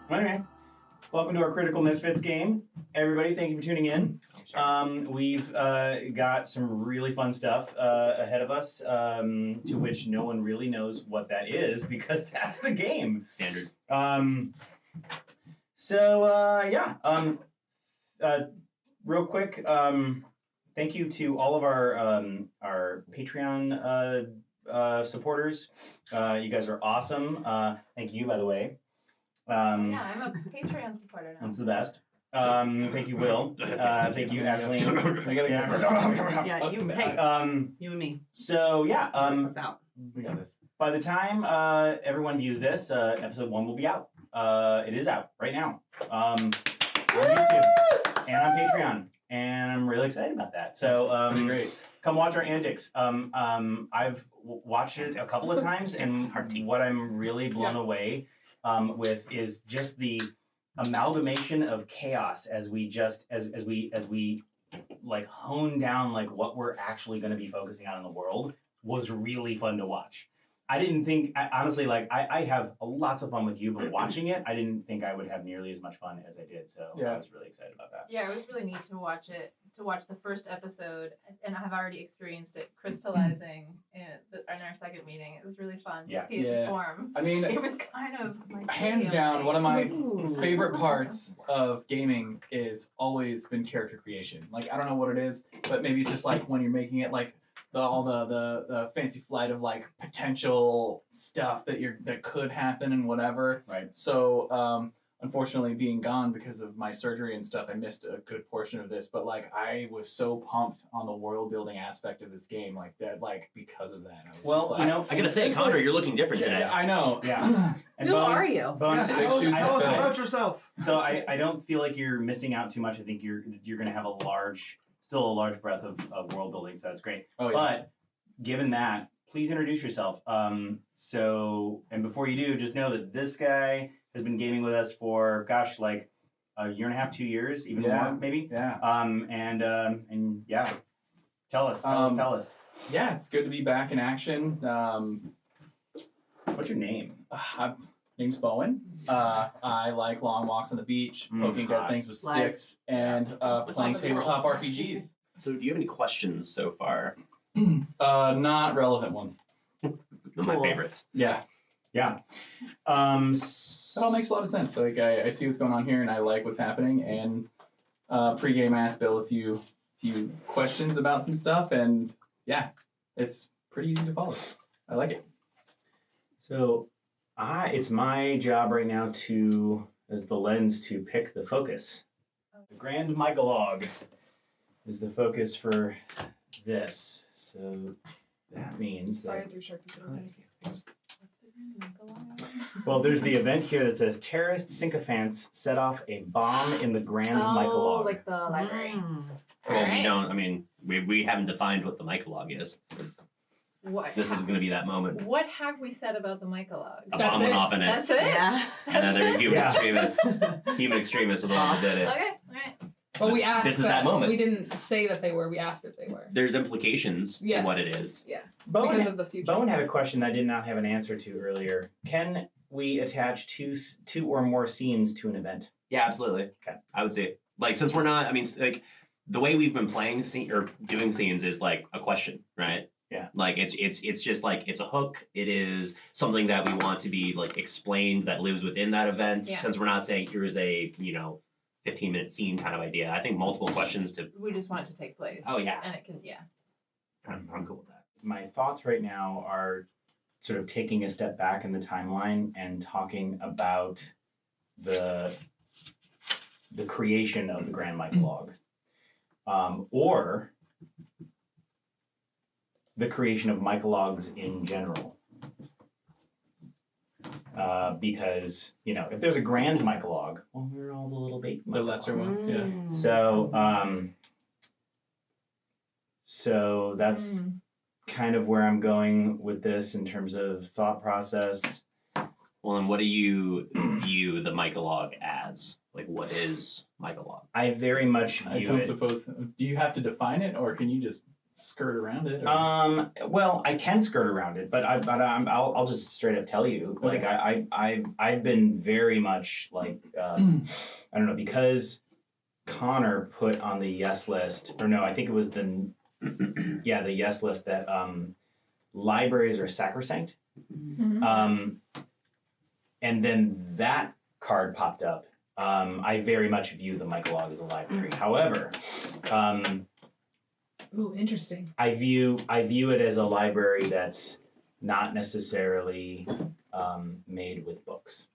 Okay. Welcome to our Critical Misfits game. Everybody, thank you for tuning in. We've got some really fun stuff ahead of us, to which no one really knows what that is because that's the game. Standard. Real quick, thank you to all of our Patreon supporters. You guys are awesome. Thank you, by the way. I'm a Patreon supporter now. That's the best. Thank you, Will. Thank you, Ashley. Yeah, you and me. So yeah, we got this. by the time everyone views this, episode 1 will be out. It is out right now on YouTube and on Patreon, and I'm really excited about that. So Great. come watch our antics. I've watched it a couple of times, and what I'm really blown away with is just the amalgamation of chaos as we like hone down like what we're actually going to be focusing on in the world was really fun to watch. I didn't think, honestly, like I have lots of fun with you, but watching it, I didn't think I would have nearly as much fun as I did. So Yeah. I was really excited about that. Yeah, it was really neat to watch the first episode, and I have already experienced it crystallizing in our second meeting. It was really fun to see it form. I mean, It was kind of my hands down, one of my favorite parts of gaming is always been character creation. Like, I don't know what it is, but maybe it's just like when you're making it like all the fancy flight of like potential stuff that could happen and whatever. Right. So unfortunately being gone because of my surgery and stuff, I missed a good portion of this. But like I was so pumped on the world building aspect of this game, like that, like because of that. I was I gotta say, Connor, like, you're looking different today. I know. Yeah. And Who are you? Tell us about yourself. So I don't feel like you're missing out too much. I think you're going to have still a large breadth of world building, so that's great. Oh, yeah. But given that, please introduce yourself. And before you do, just know that this guy has been gaming with us for, gosh, like a year and a half, 2 years, even more, maybe. Yeah. And yeah, tell us. Yeah, it's good to be back in action. What's your name? Name's Bowen. I like long walks on the beach, poking dead things with sticks, and playing tabletop RPGs. So do you have any questions so far? Not relevant ones. My favorites. Yeah. Yeah. That all makes a lot of sense. Like I see what's going on here, and I like what's happening. And pre-game, I asked Bill a few questions about some stuff, and yeah, it's pretty easy to follow. I like it. So it's my job right now as the lens to pick the focus. The Grand Mycolog is the focus for this. So that means that... Well, there's the event here that says terrorist sycophants set off a bomb in the Grand Mycolog. Like the library. Well, we don't. I mean, we haven't defined what the Mycolog is. This is going to be that moment. What have we said about the Mycolog? A bomb went off in it. That's it? Yeah. Another human extremist are the ones that did it. Okay, alright. Well, we asked. This is that moment. We didn't say that they were. We asked if they were. There's implications to what it is. Yeah. Because of the future. Bowen had a question that I did not have an answer to earlier. Can we attach two or more scenes to an event? Yeah, absolutely. Okay. I would say, like, since we're not, I mean, like, the way we've been playing or doing scenes is like a question, right? Yeah. Like it's just like it's a hook. It is something that we want to be like explained that lives within that event. Yeah. Since we're not saying here's a 15-minute scene kind of idea. I think multiple questions to. We just want it to take place. Oh yeah. And it can I'm cool with that. My thoughts right now are sort of taking a step back in the timeline and talking about the creation of the Grand Mycolog, or the creation of Mycologs in general. Because, if there's a Grand Mycolog, well, we're all the little baby The lesser ones, yeah. So that's kind of where I'm going with this in terms of thought process. Well, and what do you view the Mycolog as? Like, what is Mycolog? I very much view I don't suppose. Do you have to define it, or can you just skirt around it? Or? Well, I can skirt around it, but I'll just straight up tell you, like I've been very much like I don't know, because Connor put on the yes list, or no, I think it was the yes list that libraries are sacrosanct. And then that card popped up. I very much view the Mycolog as a library. However, ooh, interesting. I view it as a library that's not necessarily made with books.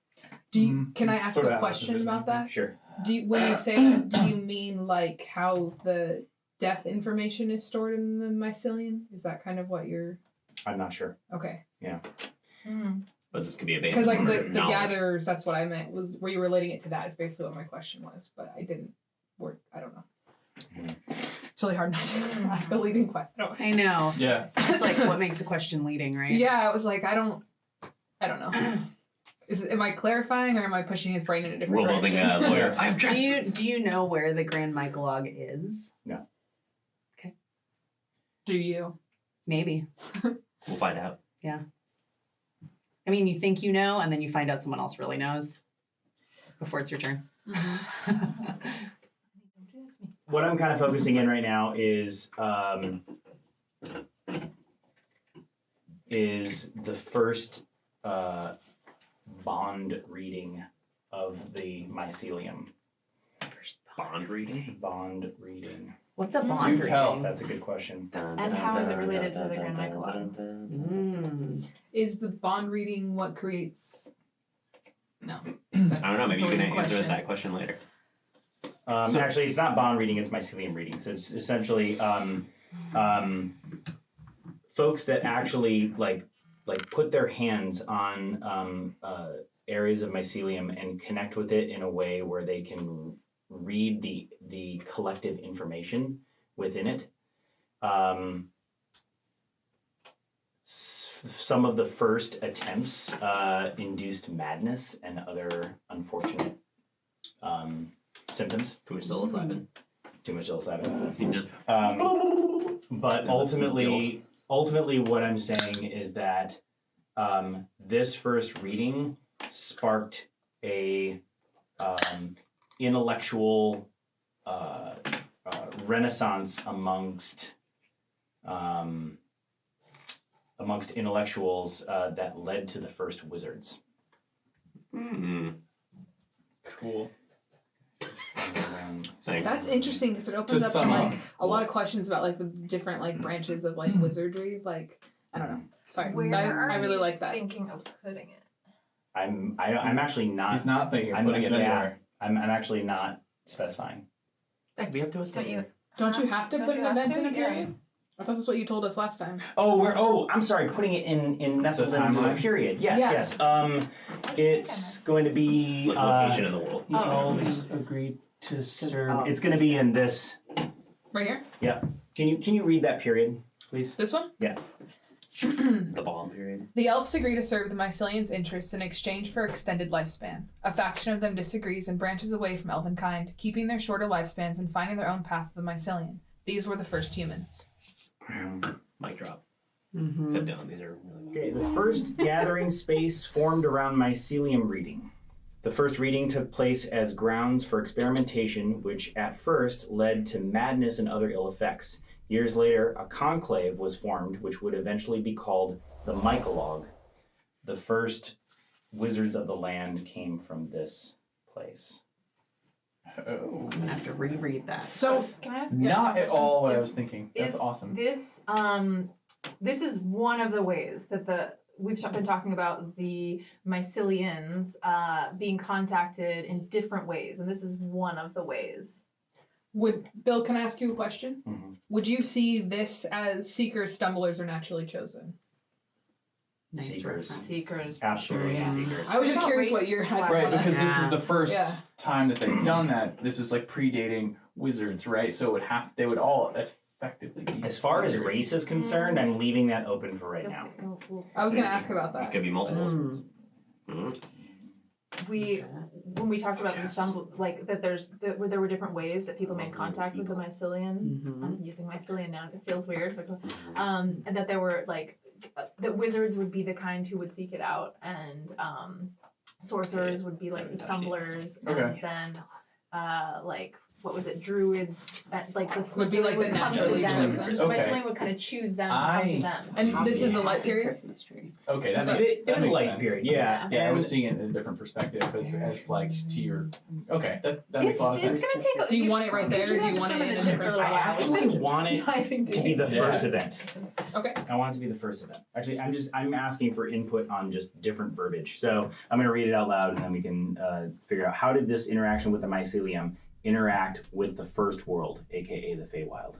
Can I ask a question about that? Sure. When you say that, do you mean like how the death information is stored in the mycelium? Is that kind of what you're? I'm not sure. Okay. Yeah. But this could be a base. Because like the gatherers, that's what I meant. Were you relating it to that? Is basically what my question was, but I didn't work. I don't know. It's really hard not to ask a leading question. I know. Yeah. It's like what makes a question leading, right? Yeah, it was like I don't know. Am I clarifying or am I pushing his brain in a different Worldbuilding direction? lawyer. Do you know where the Grand Mycolog is? No. Okay. Do you? Maybe. We'll find out. Yeah. I mean, you think you know, and then you find out someone else really knows before it's your turn. What I'm kind of focusing in right now is the first bond reading of the mycelium. First bond reading? Bond reading. What's a bond Do tell. reading? That's a good question. And how is it related to the Grand Mycolog? Is the bond reading what creates? No. I don't know. Maybe you can answer that question later. Actually, it's not bond reading; it's mycelium reading. So it's essentially folks that actually like put their hands on areas of mycelium and connect with it in a way where they can read the collective information within it. Some of the first attempts induced madness and other unfortunate symptoms. Too much psilocybin. You just. But ultimately, what I'm saying is that this first reading sparked a intellectual renaissance amongst intellectuals that led to the first wizards. Cool. Thanks. That's interesting because it opens up like a lot of questions about like the different like branches of like wizardry. Like I don't know. Sorry, I really like that. Thinking of putting it. I'm actually not. He's not thinking of putting it anywhere. I'm actually not specifying. We have to stay. Don't you have to put an event in a period? I thought that's what you told us last time. I'm sorry, putting it in nestled into a period. Yes. It's going to be location in the world. Elves agreed to serve. It's going to be in this. Right here? Yeah. Can you read that period, please? This one? Yeah. The bond period. The elves agree to serve the mycelians' interests in exchange for extended lifespan. A faction of them disagrees and branches away from elvenkind, keeping their shorter lifespans and finding their own path to the mycelian. These were the first humans. Mic drop. Mm-hmm. Sit down. These are really Okay, the first gathering space formed around mycelium reading. The first reading took place as grounds for experimentation, which at first led to madness and other ill effects. Years later, a conclave was formed, which would eventually be called the Mycolog. The first wizards of the land came from this place. I'm gonna have to reread that. So can I ask? Not at all what I was thinking. That's Is awesome. This is one of the ways that we've been talking about the mycelians being contacted in different ways, and this is one of the ways. Bill, can I ask you a question? Mm-hmm. Would you see this as seekers, stumblers, or naturally chosen? Nice Seekers. reference. Seekers. Absolutely, Yeah. seekers. I was just About curious race what your Right, because this is the first Yeah. time that they've done that. This is like predating wizards, right? So they would all effectively be As far as seekers. race is concerned, I'm leaving that open for right now. I was going to ask about It that. could be multiple. when we talked about like that there were different ways that people made contact with the mycelium. Mhm. I'm using mycelium now. It feels weird, but and that there were like that wizards would be the kind who would seek it out, and sorcerers would be like the stumblers, Okay. and then like what was it, druids, like the Would be like the come to naturally them. chosen. The Okay. mycelium would kind of choose them and come to them. And this is a light Happy period? Christmas tree. Okay, that makes, It that is a makes light sense. period, yeah. Yeah, I And was seeing it in a different perspective as like to your. Okay, that makes a lot of It's sense. gonna take. Do you want it right there, or do you want it in a different I actually want it diving to be the Yeah. first event. Okay. I want it to be the first event. Actually, I'm asking for input on just different verbiage. So I'm going to read it out loud, and then we can figure out how did this interaction with the mycelium interact with the first world, aka the Feywild.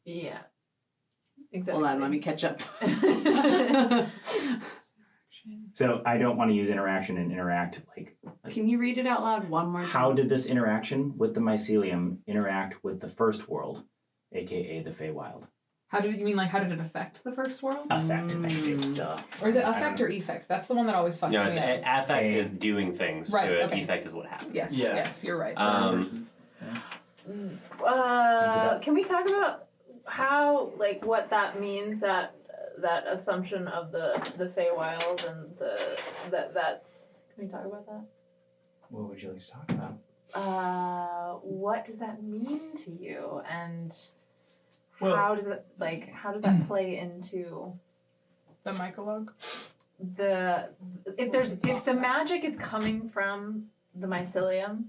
Yeah. Exactly. Hold on, let me catch up. So I don't want to use interaction and interact. Like, Can you read it out loud one more time? how did this interaction with the mycelium interact with the first world, aka the Feywild? How did you mean, like, how did it affect the first world? Affect. Duh. Or is it I affect don't- or effect? That's the one that always fucks No, me it's up. affect is doing things Right, to it. okay. Effect is what happens. Yes, Yeah. yes, you're right. Versus- Can we talk about how, like, what that means, that assumption of the Feywild and that's. Can we talk about that? What would you like to talk about? What does that mean to you, and Well- how does that play into The Mycolog? if the magic is coming from the mycelium,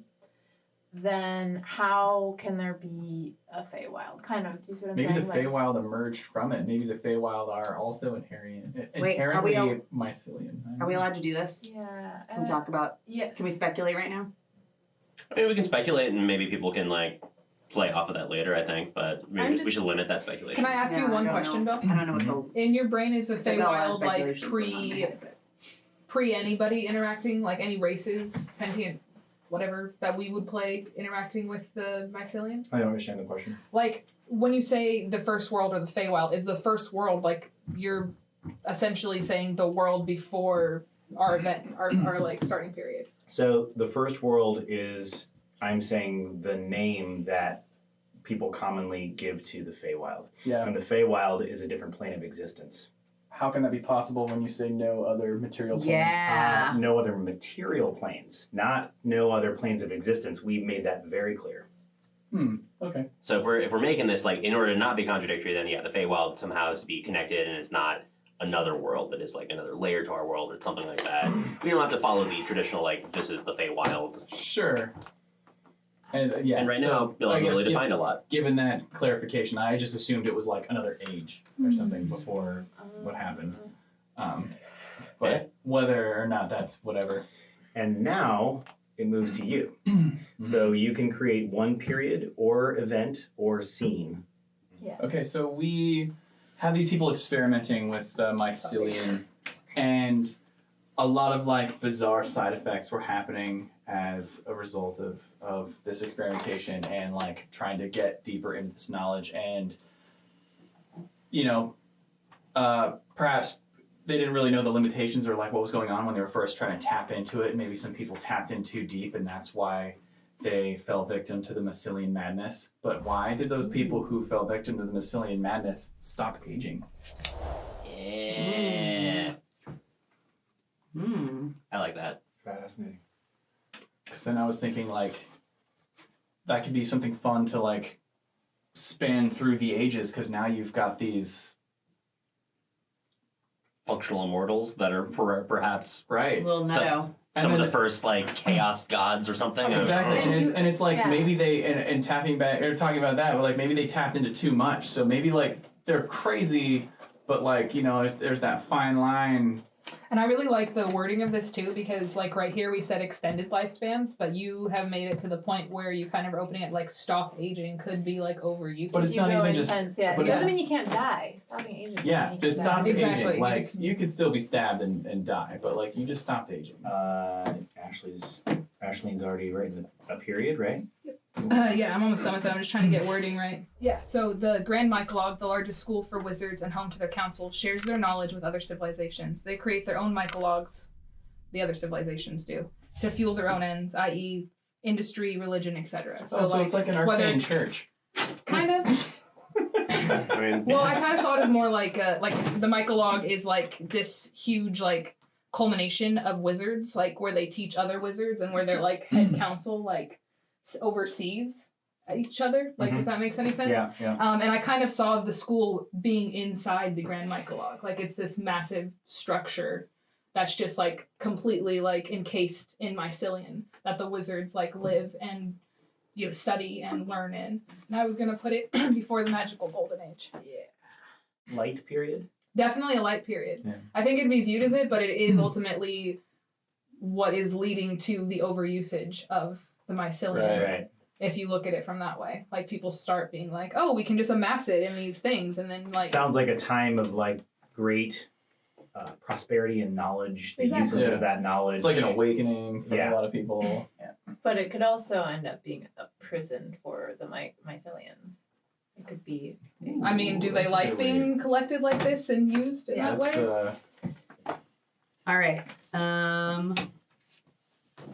then how can there be a Feywild? Kind of, you see what I'm Maybe saying? the Feywild emerged from it. Maybe the Feywild are also Wait, are we inherently mycelium. Are we allowed to do this? Yeah. Can we talk about? Yeah. Can we speculate right now? I mean, we can speculate, and maybe people can like play off of that later. I think, but maybe we should limit that speculation. Can I ask you Yeah, I one don't question, know. Bill? I don't know what the. In your brain, is the I've got a lot of Feywild like speculations going on in my head, but- pre anybody interacting, like any races, sentient, whatever that we would play interacting with the mycelium? I don't understand the question. Like when you say the first world or the Feywild, is the first world like you're essentially saying the world before our event, our like starting period? So the first world is, I'm saying, the name that people commonly give to the Feywild. Yeah. And the Feywild is a different plane of existence. How can that be possible when you say no other material planes? Yeah. No other material planes, not no other planes of existence. We made that very clear. Okay. So if we're making this like in order to not be contradictory, then yeah, the Feywild somehow has to be connected, and it's not another world that is like another layer to our world or something like that. We don't have to follow the traditional like this is the Feywild. Sure. And yeah. And right so now, Bill I hasn't guess really defined a lot. Given that clarification, I just assumed it was like another age or something before what happened. But whether or not that's whatever. And now it moves to you. So you can create one period or event or scene. Okay, so we have these people experimenting with mycelium, and a lot of like bizarre side effects were happening as a result of this experimentation and like trying to get deeper into this knowledge. And you know, perhaps they didn't really know the limitations or like what was going on when they were first trying to tap into it. Maybe some people tapped in too deep, and that's why they fell victim to the mycelium madness. But why did those people who fell victim to the mycelium madness stop aging? Yeah, I like that. Fascinating. Because then I was thinking like that could be something fun to like span through the ages, because now you've got these Functional immortals that are perhaps right. Little Netto. some And of then the first like chaos gods or something. I don't Exactly, know. and it's like yeah. maybe they and tapping back or talking about that, but like maybe they tapped into too much, so maybe like they're crazy, but like you know there's that fine line. And I really like the wording of this too, because like right here we said extended lifespans, but you have made it to the point where you kind of are opening it like stop aging could be like overuse. But it's You not go even just. intense, yeah. but It doesn't it's- mean you can't die. Stopping aging. doesn't Yeah, mean you to can't stop die. Exactly, aging, you like just- you could still be stabbed and die, but like you just stopped aging. Ashleen's already written a period, right? Yeah, I'm almost done with it. I'm just trying to get wording right. Yeah, so the Grand Mycolog, the largest school for wizards and home to their council, shares their knowledge with other civilizations. They create their own Mycologs the other civilizations do to fuel their own ends, i.e., industry, religion, etc. So it's like an arcane church. Kind of. I mean, Well, I kind of saw it as more like the Mycolog is like this huge like culmination of wizards, like where they teach other wizards and where their like head council like oversees each other. Like if that makes any sense. Yeah, yeah. And I kind of saw the school being inside the Grand Mycolog. Like it's this massive structure that's just like completely like encased in mycelium that the wizards like live and study and learn in. And I was gonna put it before the magical golden age. Yeah. Light period. Definitely a light period. Yeah. I think it'd be viewed as it, but it is ultimately what is leading to the overusage of the mycelium. Right. If you look at it from that way, like people start being like, "Oh, we can just amass it in these things," and then like Sounds like a time of like great prosperity and knowledge. The Exactly. usage of that knowledge. It's like an awakening for Yeah. a lot of people. But it could also end up being a prison for the mycelians. It could be. I mean, do they That's a like good being collected like this and used in Yeah. that way? All right.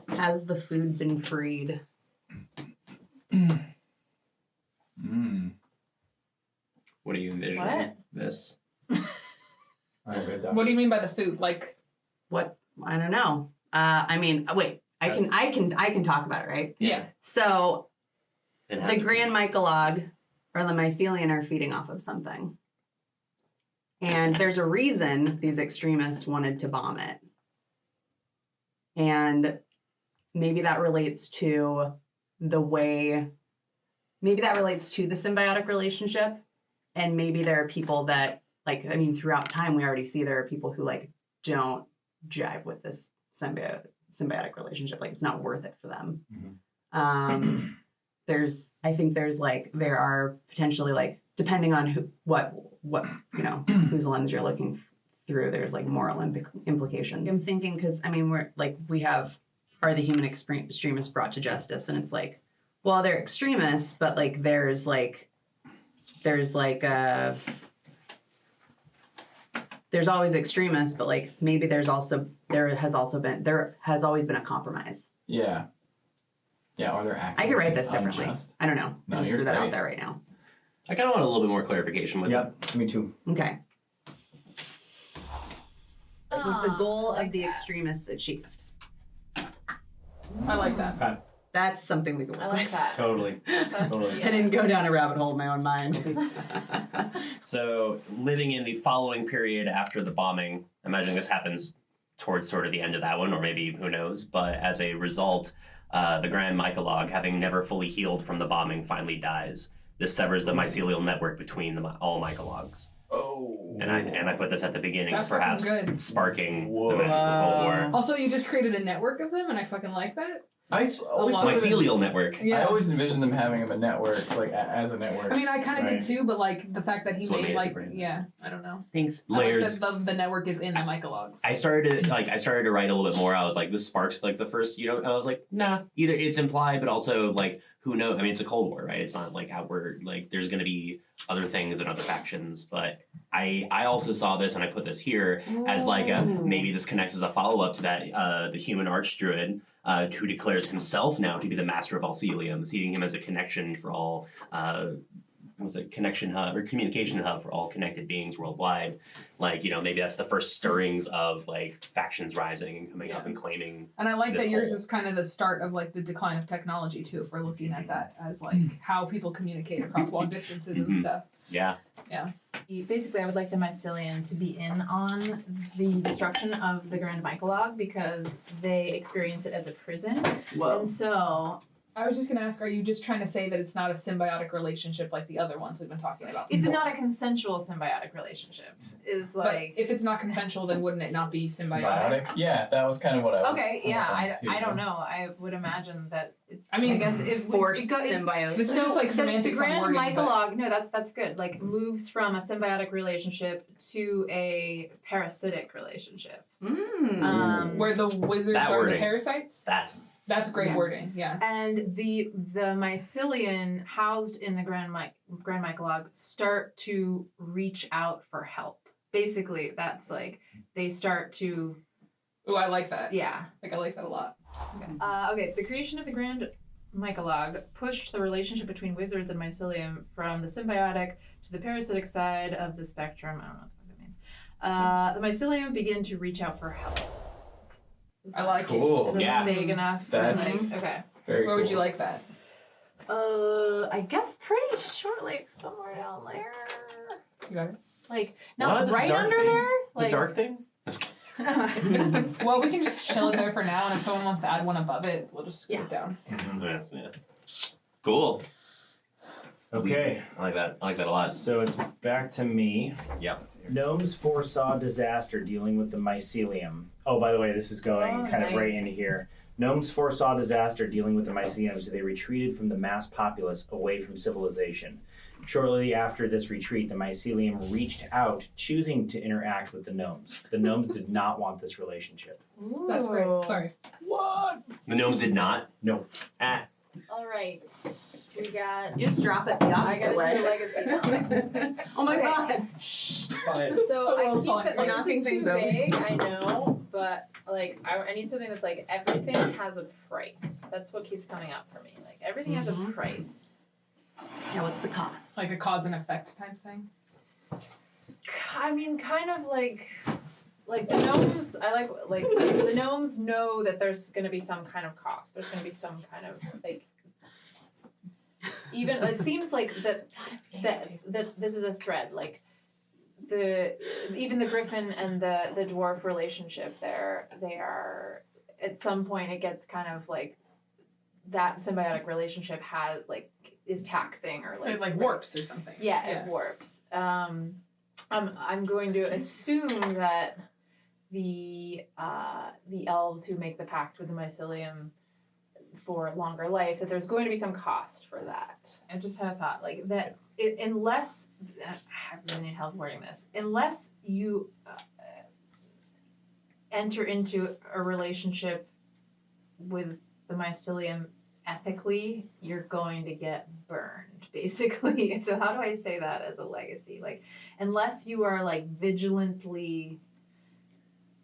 Has the food been freed? what do you envision? What? This? I read that. What do you mean by the food? Like, What? I don't know. I mean, wait. I can talk about it, right? yeah. So It the has Grand Mycolog or the mycelium are feeding off of something. And there's a reason these extremists wanted to bomb it. And maybe that relates to the symbiotic relationship. And maybe there are people that, like, I mean, throughout time, we already see there are people who, like, don't jive with this symbiotic relationship. Like, it's not worth it for them. Mhm. There are potentially, like, depending on what whose lens you're looking through, there's like moral implications. I'm thinking because I mean are the human extremists brought to justice, and it's like, well, they're extremists, but like there's always extremists, but like maybe there has always been a compromise. Yeah. Yeah, or they're acting. I could write this differently. unjust. I don't know. No, I just you're threw that out great. there right now. I kind of want a little bit more clarification with it. Yep, me too. Okay. Was the goal I like of the that. extremists achieved? I like that. That's something we can I work like that. Totally. Totally. I didn't go down a rabbit hole in my own mind. So, living in the following period after the bombing, imagining this happens towards sort of the end of that one, or maybe who knows, but as a result, the Grand Mycolog, having never fully healed from the bombing, finally dies. This severs the mycelial network between all Mycologs. Oh. And I put this at the beginning, That's perhaps fucking good. sparking Whoa. the magical Cold War. Also, you just created a network of them, and I fucking like that. I always lot of Mycelial network. Yeah. I always envisioned them having a network, like as a network. I mean, I kind of Right. did too, but like the fact that he That's what made made it like, different. yeah, I don't know. Thanks. I like Layers. that the network is in the Mycologs. I started to write a little bit more. I was like, this sparks like the first, I was like, nah, either it's implied, but also like, who knows? I mean, it's a Cold War, right? It's not like outward, like there's going to be other things and other factions. But I also saw this, and I put this here as like maybe this connects as a follow up to that the human archdruid who declares himself now to be the master of all Celium, seeing him as a connection for all. Connection hub or communication hub for all connected beings worldwide. Like, maybe that's the first stirrings of like factions rising and coming up and claiming. And I like this that yours whole- is kind of the start of like the decline of technology too, if we're looking at that as like how people communicate across long distances and Mhm. stuff. Yeah. Basically, I would like the mycelium to be in on the destruction of the Grand Mycolog because they experience it as a prison. Whoa. And so I was just gonna ask, are you just trying to say that it's not a symbiotic relationship like the other ones we've been talking about? it's before? not a consensual symbiotic relationship. Is But like if it's not consensual, then wouldn't it not be symbiotic? Symbiotic? Yeah, that was kind of what I was. okay, yeah. thinking, I too. don't know. I would imagine that. I mean, I guess if Forced it go, symbiosis. This is just like the semantics on Grand wording, but- Mycolog, no, that's good. Like moves from a symbiotic relationship to a parasitic relationship. Where the wizards That are wording. the parasites? That's great Yeah. wording, yeah. And the mycelium housed in the Grand Mycolog start to reach out for help. Basically, that's like they start to Ooh, I like that. Yeah. I like that a lot. Okay. The creation of the Grand Mycolog pushed the relationship between wizards and mycelium from the symbiotic to the parasitic side of the spectrum. I don't know what that means. The mycelium began to reach out for help. I like Cool. Is that Yeah. vague enough? That's- Okay. Very Where cool. would you like that? I guess pretty short, like somewhere down there. You got it. Like What? not That's a right dark under thing? there. It's a dark thing? Well, we can just chill it there for now, and if someone wants to add one above it, we'll just scoot it down. Yes, yeah. Cool. Okay, I like that. I like that a lot. so it's back to me. Yep. Gnomes foresaw disaster dealing with the mycelium. Oh, by the way, this is going Oh, kind of right nice. into here. Gnomes foresaw disaster dealing with the mycelium, so they retreated from the mass populace away from civilization. Shortly after this retreat, the mycelium reached out, choosing to interact with the gnomes. The gnomes did not want this relationship. That's great. Ooh. Sorry. What? The gnomes did not. No. Ah. All right. We got. You just drop it the I opposite gotta way. do legacy now. Oh my Okay. god. So I world's keep falling it like apart. this is Knocking too things over. vague, I know, but like I need something that's like everything has a price. That's what keeps coming up for me. Like everything has a Mhm. price. Yeah, what's the cost? Like a cause and effect type thing. I mean, kind of like the gnomes. I like the gnomes know that there's going to be some kind of cost. There's going to be some kind of like. Even it seems like that this is a thread. Like even the griffin and the dwarf relationship. They are at some point it gets kind of like that symbiotic relationship is taxing or It like warps or something. yeah, it warps. I'm going to assume that the elves who make the pact with the mycelium for longer life, that there's going to be some cost for that. I just had a thought like that. Unless I really need help wording this. Unless you enter into a relationship with the mycelium ethically, you're going to get burned, basically. So how do I say that as a legacy? Like, unless you are like vigilantly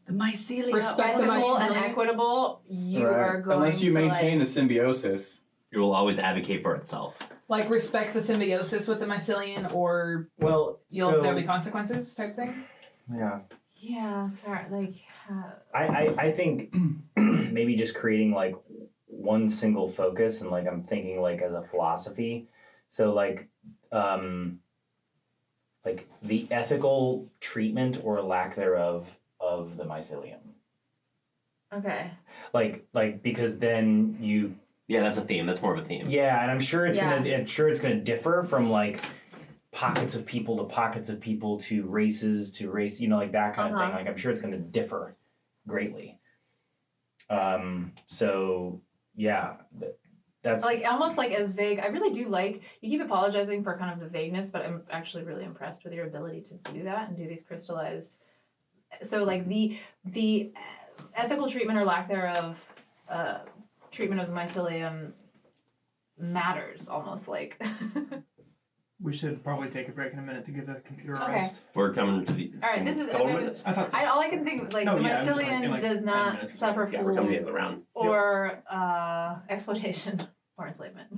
The mycelium. Respect the ethical and mycelium. equitable, you are going Unless you to maintain like, the symbiosis. It will always advocate for itself. Like respect the symbiosis with the mycelium, or Well, there'll be consequences type thing. yeah. yeah, sorry, like I think maybe just creating like one single focus, and like I'm thinking like as a philosophy. So like the ethical treatment or lack thereof of the mycelium. okay. Like because then you Yeah, that's a theme. That's more of a theme. yeah, and I'm sure it's Yeah. gonna differ from like pockets of people to pockets of people to races to race, like that kind of thing. Like I'm sure it's gonna differ greatly. So yeah, that's Like almost like as vague. I really do like you keep apologizing for kind of the vagueness, but I'm actually really impressed with your ability to do that and do these crystallized. So like the ethical treatment or lack thereof treatment of the mycelium matters almost like. We should probably take a break in a minute to give the computer a Okay. rest. We're coming to the. All right, this is couple okay, minutes. I thought so. all I can think of, like No, the yeah, I'm just like, mycelium in like does 10 not minutes. suffer Yeah, we're coming to the end fools of the round. or exploitation or enslavement.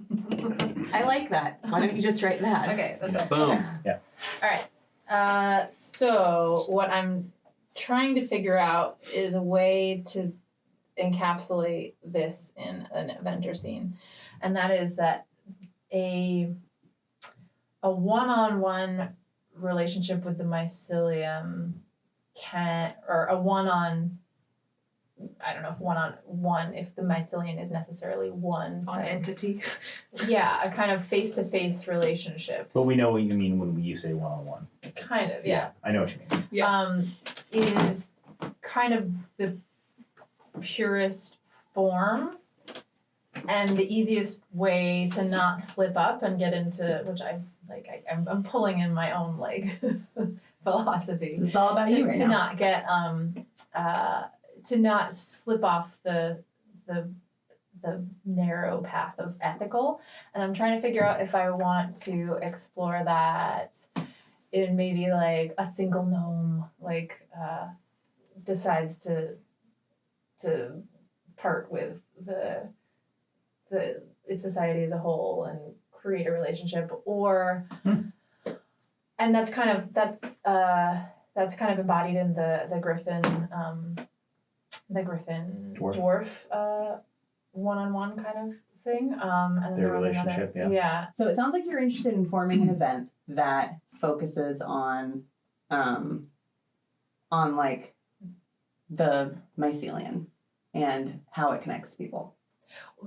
I like that. Why don't you just write that? Okay, that's it. Boom. All right. So what I'm trying to figure out is a way to encapsulate this in an adventure scene, and that is that a one-on-one relationship with the mycelium or a one-on. I don't know if one-on-one, if the mycelium is necessarily one kind of- entity. yeah, a kind of face-to-face relationship. but we know what you mean when you say one-on-one. Kind of, yeah. I know what you mean. Yeah. Is kind of the purest form and the easiest way to not slip up and get into, which I'm pulling in my own like philosophy. It's all about you right To now. not get to not slip off the narrow path of ethical, and I'm trying to figure out if I want to explore that in maybe like a single gnome decides to part with its society as a whole and create a relationship, or and that's kind of embodied in the Griffin dwarf one-on-one kind of thing. And then Their there was relationship, another, yeah. So it sounds like you're interested in forming an event that focuses on like the mycelium and how it connects people.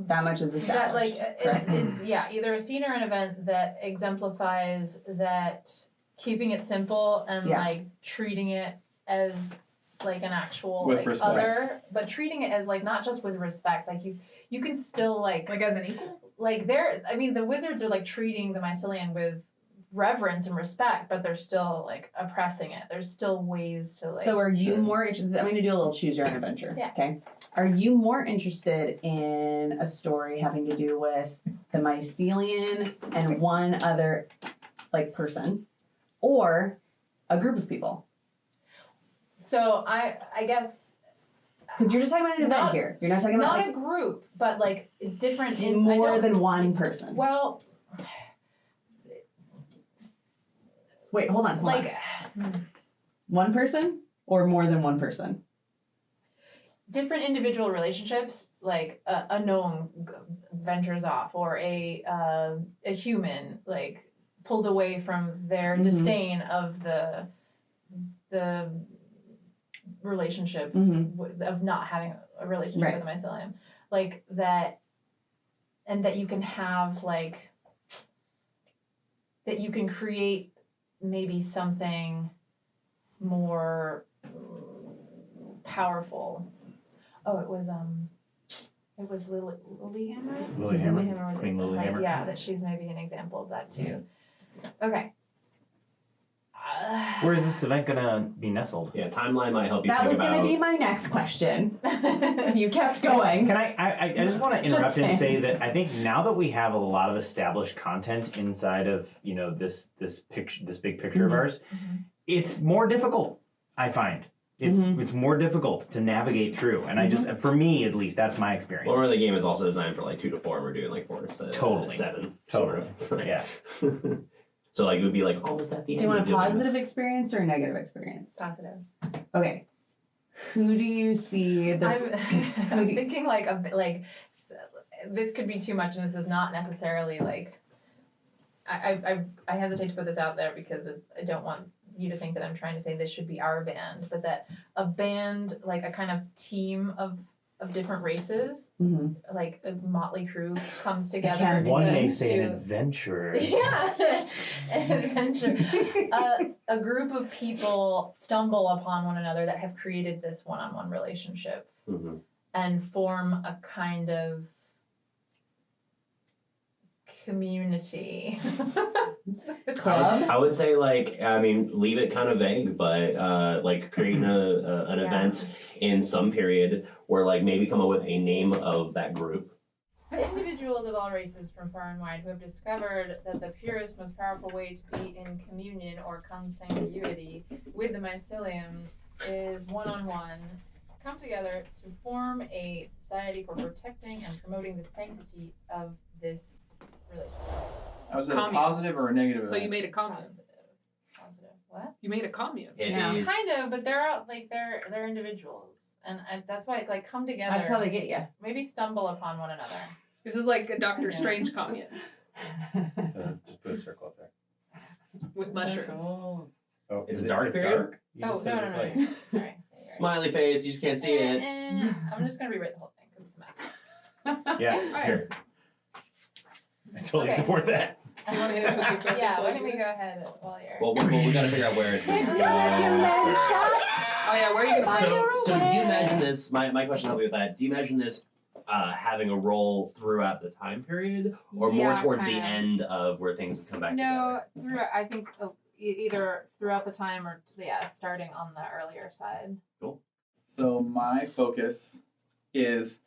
That much is established. That is either a scene or an event that exemplifies that, keeping it simple and like treating it as like an actual With like respect. other, but treating it as like not just with respect. Like you can still like as an equal. like the wizards are like treating the mycelium with reverence and respect, but they're still like oppressing it. There's still ways to like. So are you more interested? I'm going to do a little choose your own adventure. Yeah. Okay. Are you more interested in a story having to do with the mycelium and one other like person, or a group of people? So I guess Because you're just talking about an event here. You're not talking about not like a group, but like different. more than one person. Well, Wait, hold on. One person or more than one person? different individual relationships, like a gnome ventures off, or a human like pulls away from their disdain of the relationship of not having a relationship with the mycelium, like that, and that you can have like that you can create maybe something more powerful. Oh, it was Lilyhammer. Lilyhammer. Was Queen it, right? Lilyhammer. Yeah, that she's maybe an example of that too. Okay. Where is this event gonna be nestled? Yeah, timeline might help you That think was about. going to be my next question. If you kept going. Can I just want to interrupt and say that I think now that we have a lot of established content inside of this big picture of ours, it's more difficult. I find it's more difficult to navigate through, and I just, for me at least, that's my experience. Well, the game is also designed for like 2 to 4, and we're doing like 4 to 7. Totally. 7. Totally. Yeah. So like it would be like almost at the end. Do you want a of doing positive this. experience or a negative experience? Positive. Okay. Who do you see this? I'm thinking like this could be too much, and this is not necessarily like. I hesitate to put this out there because I don't want you to think that I'm trying to say this should be our band, but that a band, like a kind of team of different races, like a motley crew, comes together. One may say an adventurer. Yeah, an adventure. A group of people stumble upon one another that have created this one-on-one relationship and form a kind of community. Club? I would say leave it kind of vague, but like creating an event in some period where like maybe come up with a name of that group. Individuals of all races from far and wide who have discovered that the purest, most powerful way to be in communion or consanguinity with the mycelium is one-on-one, come together to form a society for protecting and promoting the sanctity of this relationship. Was it a Commune. positive or a negative? So you made a commune. Positive. What? You made a commune. It Yeah. is- Kind of, but they're individuals, and that's why it's like come together. That's how they get you. Maybe stumble upon one another. This is like a Doctor Strange commune So just put a circle up there. with mushrooms. Oh, It's a dark period? You Oh just no, said no, it no, was light. no. Sorry. Smiley face, you just can't see it. I'm just gonna rewrite the whole thing because it's a mess. Yeah, Alright. here. I totally Okay. support that. Do you want to hit us with your focus? Yeah, while why don't you we do go it? ahead while you're. Well, we got to figure out where it's going to go. Oh yeah, where are you going? So do you imagine this? My question will be with that. Do you imagine this having a role throughout the time period, or more Yeah, towards the kinda. end of where things would come back No, together? I think either throughout the time or starting on the earlier side. So my focus is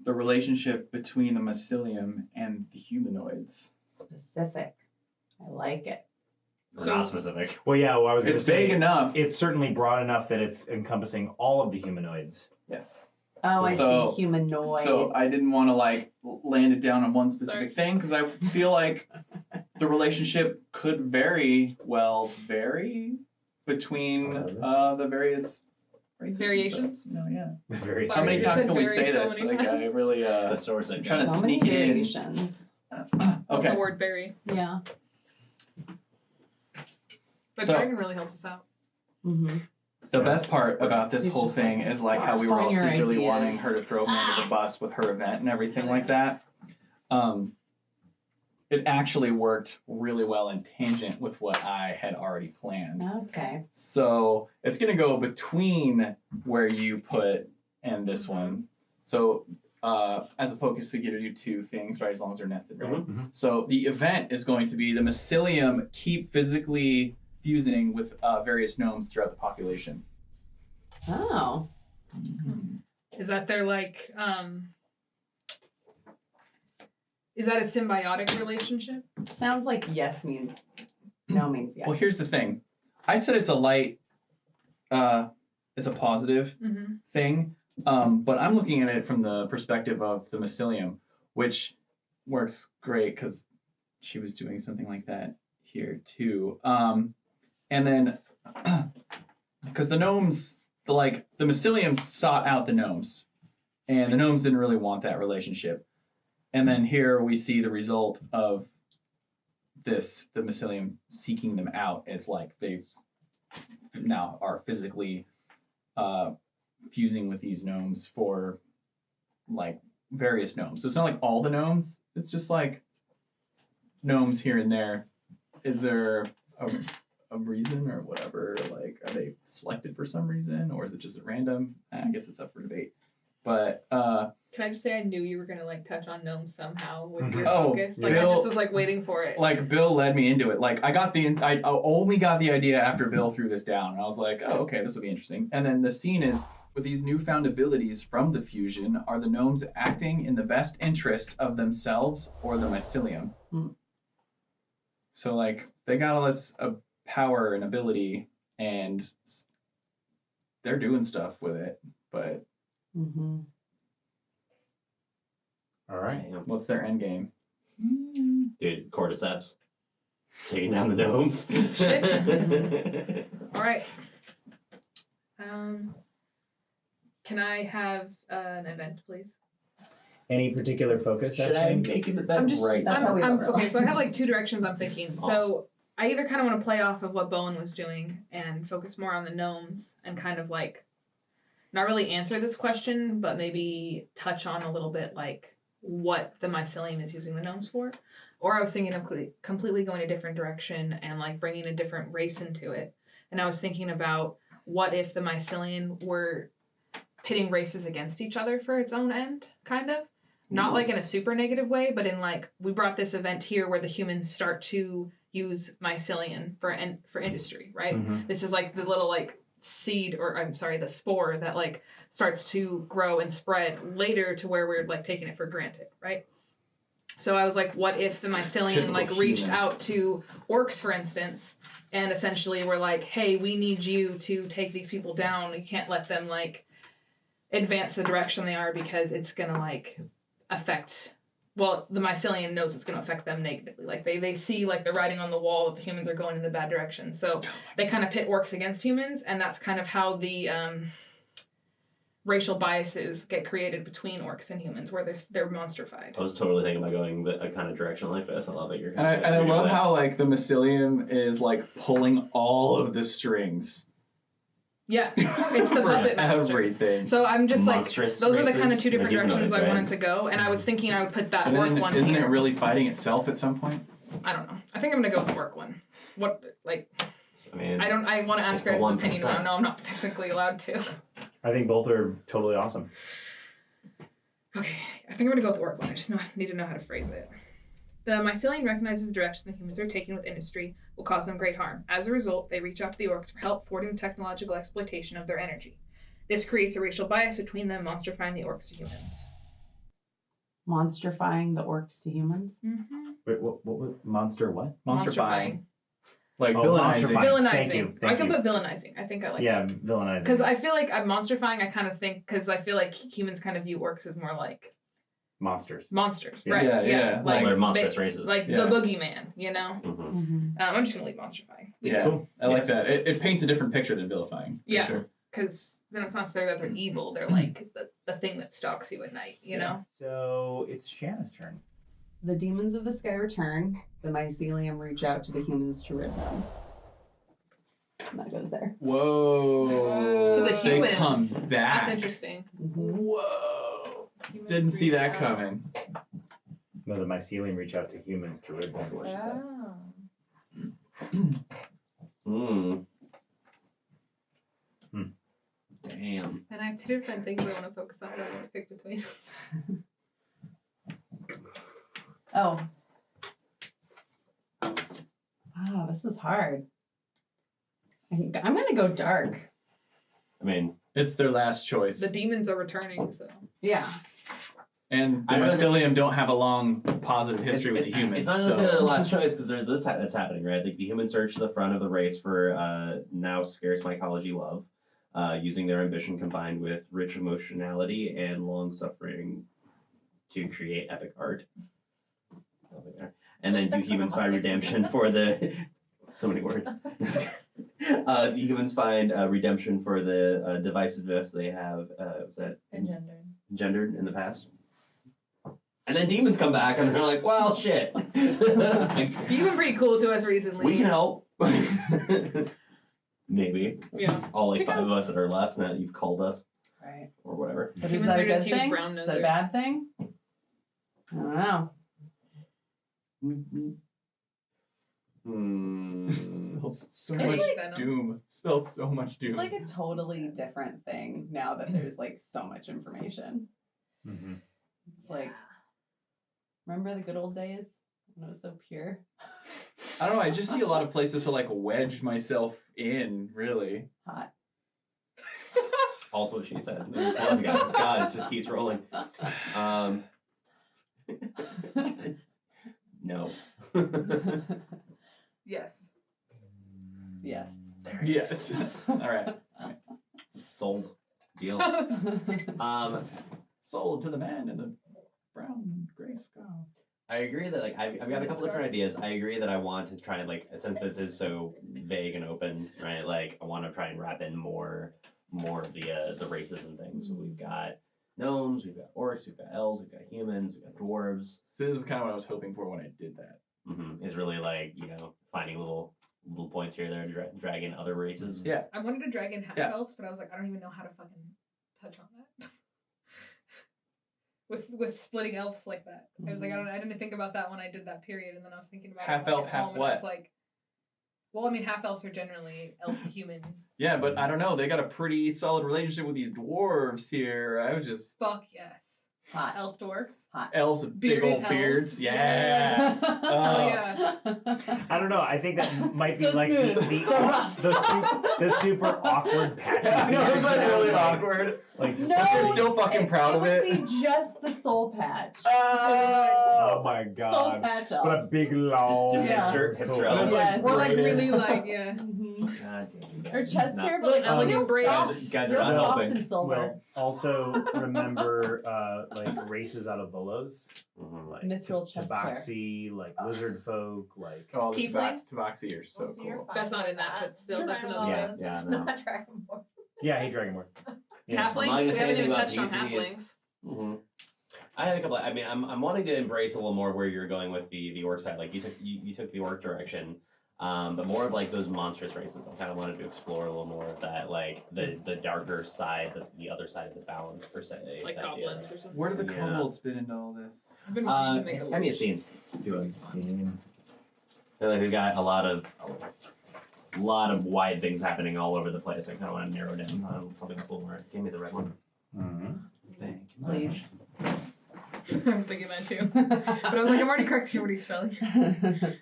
the relationship between the mycelium and the humanoids. Specific. I like it. Or not specific. Well, yeah, well, I was going to It's say vague enough. it's certainly broad enough that it's encompassing all of the humanoids. Yes. Oh, I So- see. Humanoid. So I didn't want to like land it down on one specific thing because I feel like the relationship could vary between the various races and Variations? stuff, you know, yeah. Very How many you times said can we vary say so this? many Like I times. really The source I'm and trying to so sneak many it in. variations. Love Okay. the word berry. Yeah. But So- dragon really helps us out. Mm-hmm. The best part about this He's whole just thing like, is like how we were all find your secretly ideas. wanting her to throw me under the bus with her event and everything like that. It actually worked really well in tangent with what I had already planned. Okay. So it's gonna go between where you put and this one. So as a focus, we get to do two things, right? As long as they're nested, right? Mhm. So the event is going to be the mycelium keep physically fusing with various gnomes throughout the population. Oh. Is that their like is that a symbiotic relationship? Sounds like yes means no means yes. Well, here's the thing. I said it's a light, it's a positive Mm-hmm. thing, but I'm looking at it from the perspective of the mycelium, which works great because she was doing something like that here too. And then, because the gnomes, the mycelium sought out the gnomes, and the gnomes didn't really want that relationship. And then here we see the result of this, the mycelium seeking them out as like they now are physically fusing with these gnomes for like various gnomes. So it's not like all the gnomes, it's just like gnomes here and there. Is there a reason or whatever? Like, are they selected for some reason, or is it just at random? I guess it's up for debate. But Can I just say I knew you were gonna like touch on gnomes somehow with your Oh, focus? Like I Bill- just was like waiting for it. like Bill led me into it. Like I only got the idea after Bill threw this down, and I was like, oh, okay, this will be interesting. And then the scene is with these newfound abilities from the fusion, are the gnomes acting in the best interest of themselves or the mycelium? So like they got all this power and ability, and they're doing stuff with it, but Mm-hmm. All right. what's their end game? Dude, cordyceps. Taking down the gnomes. All right. Can I have an event, please? Any particular focus? Should I make it I'm just right That's now? how we I'm overlap. okay. So I have like two directions I'm thinking. So I either kind of want to play off of what Bowen was doing and focus more on the gnomes and kind of like not really answer this question, but maybe touch on a little bit like what the mycelium is using the gnomes for. Or I was thinking of completely going a different direction and like bringing a different race into it. And I was thinking about what if the mycelium were pitting races against each other for its own end, kind of. Not like in a super negative way, but in like we brought this event here where the humans start to use mycelium for industry, right? Mhm. This is like the little like seed, or I'm sorry, the spore that like starts to grow and spread later to where we're like taking it for granted, right? So I was like, what if the mycelium Typical like reached humans. out to orcs, for instance, and essentially were like, hey, we need you to take these people down. You can't let them like advance the direction they are because it's gonna like affect. Well, the mycelium knows it's going to affect them negatively. Like they see like the writing on the wall that the humans are going in the bad direction. So they kind of pit orcs against humans, and that's kind of how the racial biases get created between orcs and humans, where they're monstrified. I was totally thinking about going a kind of direction like this. I love that you're. And I love how like the mycelium is like pulling all of the strings. Yeah, it's the for puppet master. everything. So I'm just like, Monstrous those were the kind of races, two different the humanoids, directions I right? wanted to go, and I was thinking I would put that And orc then one isn't here. it really fighting itself at some point? I don't know. I think I'm gonna go with the orc one. What like? I mean, I want to ask it's the guys' opinion, 1%. but I know I'm not technically allowed to. I think both are totally awesome. Okay, I think I'm gonna go with the orc one. I just need to know how to phrase it. The mycelium recognizes the direction the humans are taking with industry will cause them great harm. As a result, they reach out to the orcs for help thwarting the technological exploitation of their energy. This creates a racial bias between them, monstrifying the orcs to humans. Monstrifying the orcs to humans. Mm-hmm. Wait, what was monster? What? Monstrifying. Like monstrifying. villainizing. Thank Villainizing. you, I thank can you. put villainizing. I think I like Yeah, villainizing. because I feel like I'm monstrifying. I kind of think because I feel like humans kind of view orcs as more like monsters. monsters, Yeah. right? Yeah. Well, they're monstrous they- races. like Yeah. the boogeyman, you know. Mhm. I'm just gonna leave monstrifying. Yeah, Cool. I like that. It paints a different picture than vilifying. for Yeah. sure. Because then it's not necessarily that they're evil. They're like the thing that stalks you at night, you know. So it's Shanna's turn. The demons of the sky return. The mycelium reach out to the humans to rid them. And that goes there. Whoa. So the They humans- come That's back. interesting. Whoa. Humans Didn't see reach that out. coming. No, the mycelium reach out to humans to rid them. Is what she said. Oh. Damn. And I have 2 different things I want to focus on. I don't want to pick between. Oh. Wow, this is hard. I'm gonna go dark. I mean, It's their last choice. The demons are returning, so. Yeah. And the I don't know. mycelium don't have a long positive history with the humans. It's not so- necessarily the last choice because there's this that's happening, right? Like the humans search the front of the race for now scarce mycology love, using their ambition combined with rich emotionality and long suffering to create epic art. Something there. And then do humans find redemption for the so many words? Do humans find redemption for the divisiveness they have? Was that engendered in the past? And then demons come back and they're like, well, shit. You've been pretty cool to us recently. We can help. Maybe. Yeah. All like Because- 5 of us that are left now that you've called us Right. or whatever. But is Humans that a are just good huge thing? brown Is that a nosers. bad thing? I don't know. Smells so It's much like venom. doom. Smells so much doom. It's like a totally different thing now that there's like so much information. Mm-hmm. It's like, remember the good old days when it was so pure? I don't know. I just see a lot of places to like wedge myself in. Really. Hot. Also what she said. Guys, God, it just keeps rolling. No. Yes. Yes. Yes. All right. Sold. Deal. Sold to the man in the brown and gray scarf. I agree that like I've got a couple different ideas. I agree that I want to try and like since this is so vague and open, right? Like I want to try and wrap in more of the races and things. So we've got gnomes, we've got orcs, we've got elves, we've got humans, we've got dwarves. So this is kind of what I was hoping for when I did that. Is really like finding little points here and there to drag in other races. Yeah. I wanted to drag in half Yeah. elves, but I was like, I don't even know how to fucking touch on that. with splitting elves like that, I was like, I didn't think about that when I did that period, and then I was thinking about Half it, like, elf, at half home, and I was what? like, well, I mean, half elves are generally elf human. Yeah, but I don't know. They got a pretty solid relationship with these dwarves here. I was just Fuck yes. Hot. Elf dwarves. elves with big Bearded old beards. elves. Yeah. Hell Oh. yeah. I don't know. I think that might be So like smooth. So rough. the super awkward patchy. I know, it's like beards, really like- awkward. Like No, They're still fucking proud of it. would be just the soul patch. oh my Soul god! patch What a elves. big long. Just Yeah. hipster elves. Yes. Or like braided. really like, yeah. Mhm. God damn you Or guys. chest No. hair, but like Elegant real braids. soft, You guys are real not soft helping. and silver. Well, also remember like races out of Volos, like Mithril chest hair. Tabaxi, like lizard folk, like Oh, the Tiefling? Tabaxi are so cool. That's not in that, but still, that's another Yeah, one. yeah, no. Not Dragonborn. yeah, I hate Dragonborn. Yeah. I'm not Halflings? gonna We say haven't anything even about touched on these. halflings. Mm-hmm. I had a couple. I mean, I'm wanting to embrace a little more where you're going with the orc side. Like you took the orc direction, but more of like those monstrous races. I kind of wanted to explore a little more of that, like the darker side, the other side of the balance per se. Like that idea. goblins or something. Where do the Yeah. kobolds fit into all this? I've been wanting to make a Give me a scene. Do a scene. We've got a lot of wide things happening all over the place. I kind of want to narrow down on something that's a little more. Give me the red one. Mm-hmm. Thank you. Please. I was thinking that too. But I was like, I'm already correcting what he's spelling. Did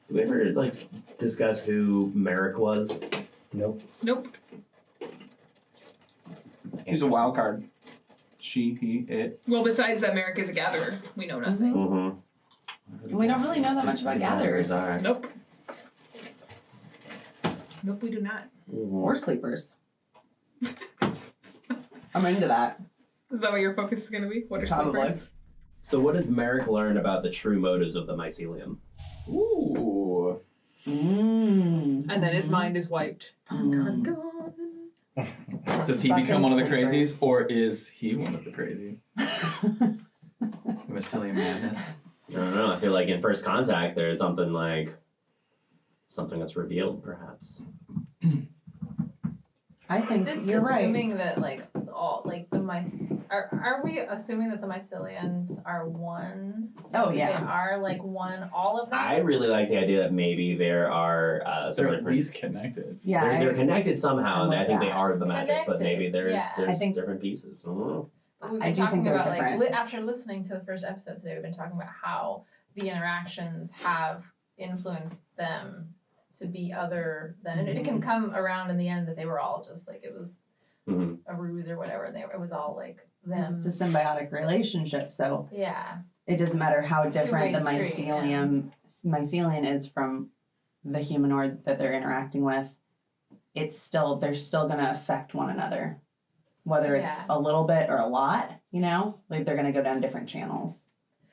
we ever like discuss who Merrick was? Nope. Nope. He's a wild card. She, he, it. Well, besides that Merrick is a gatherer, we know nothing. Mm-hmm. We don't really know that much about gatherers. Are. Nope. Nope, we do not. Or sleepers. I'm into that. Is that what your focus is going to be? What are Probably. sleepers? So what does Merrick learn about the true motives of the mycelium? Ooh. Mm. And then his mind is wiped. Mm. Does he Fucking become one of the sleepers. crazies, or is he one of the crazy? Mycelium madness. I don't know. I feel like in First Contact, there's something that's revealed, perhaps. I think This you're right. assuming that like all like the are we assuming that the mycelians are one? Oh They yeah. are like one, all of them. I really like the idea that maybe there are some They're at different. least connected. Yeah. They're I- connected somehow, and I I like think they that. are the magic. But maybe Connected, there's yeah. I think- different pieces. I don't know. We've I been do think talking they're about like different. after listening to the first episode today, we've been talking about how the interactions have influenced them to be other than, and it can come around in the end that they were all just like it was Mhm. a ruse or whatever. It was all like 'Cause them. it's a symbiotic relationship, so Yeah. it doesn't matter how different the Two-way street, mycelium is from the humanoid that they're interacting with. They're still gonna affect one another, whether it's Yeah. a little bit or a lot. Like they're gonna go down different channels.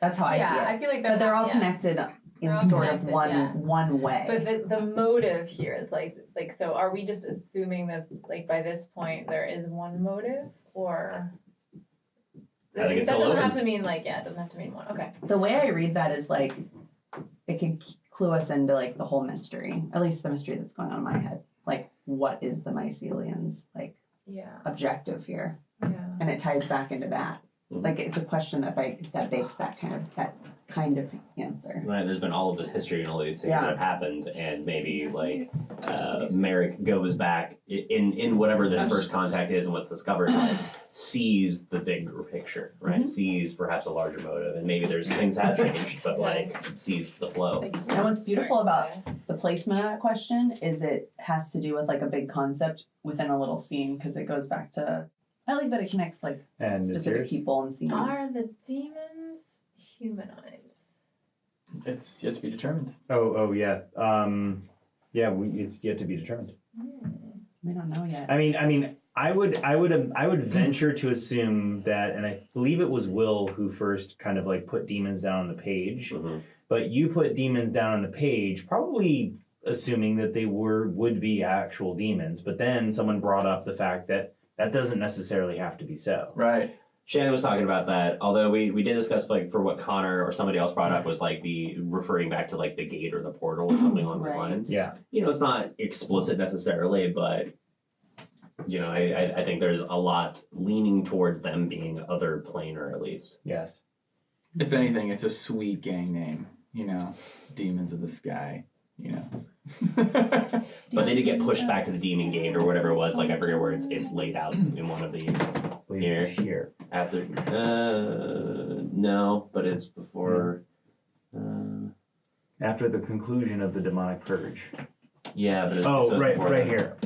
That's how I see it. I feel like But they're all yeah. connected in They're all sort connected, of one yeah. one way. But the motive here is like so are we just assuming that like by this point there is one motive or I think it's that still doesn't have open. to mean like it doesn't have to mean one. Okay. The way I read that is like it can clue us into like the whole mystery, at least the mystery that's going on in my head. Like, what is the mycelium's like Yeah. objective here? Yeah. And it ties back into that. Mhm. Like it's a question that bakes that kind of answer. Right, there's been all of this history and all these things Yeah. that have happened, and maybe like Merrick goes back in whatever this First Contact is and what's discovered, like sees the bigger picture, right? Mhm. Sees perhaps a larger motive, and maybe there's things have changed, but like sees the flow. And what's beautiful about the placement of that question is it has to do with like a big concept within a little scene because it goes back to I like that it connects like And it's specific yours? people and scenes. Are the demons humanoids? It's yet to be determined. Oh yeah. It's yet to be determined. We don't know yet. I mean, I would venture to assume that, and I believe it was Will who first kind of like put demons down on the page. Mhm. But you put demons down on the page, probably assuming that they would be actual demons. But then someone brought up the fact that that doesn't necessarily have to be so. Right. Shannon was talking about that, although we did discuss like for what Connor or somebody else brought up was like the referring back to like the gate or the portal or something along those Right. lines. Yeah. You know, it's not explicit necessarily, but you know, I think there's a lot leaning towards them being other planar at least. Yes. If anything, it's a sweet gang name. Demons of the Sky. But they did get pushed back to the demon gate or whatever it was. Like I forget where it's laid out in one of these. It's here. After no, but it's before. After the conclusion of the demonic purge. Yeah, but it's Oh, so right before right that. here.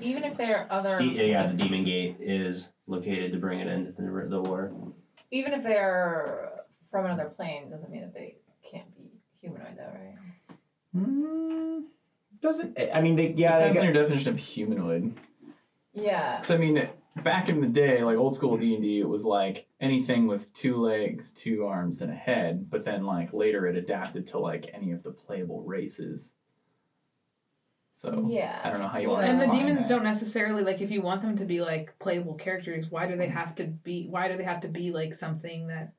Even if they're other Yeah, the demon gate is located to bring an end to the war. even if they're from another plane, doesn't mean that they can't be humanoid though, right? Doesn't I mean they Depends on got, your definition of humanoid. Yeah. Because I mean, back in the day, like old school D&D, it was like anything with 2 legs, 2 arms, and a head. But then like later it adapted to like any of the playable races. So Yeah. I don't know how you Well, want to And the define demons that. don't necessarily like if you want them to be like playable characters, why do they have to be like something that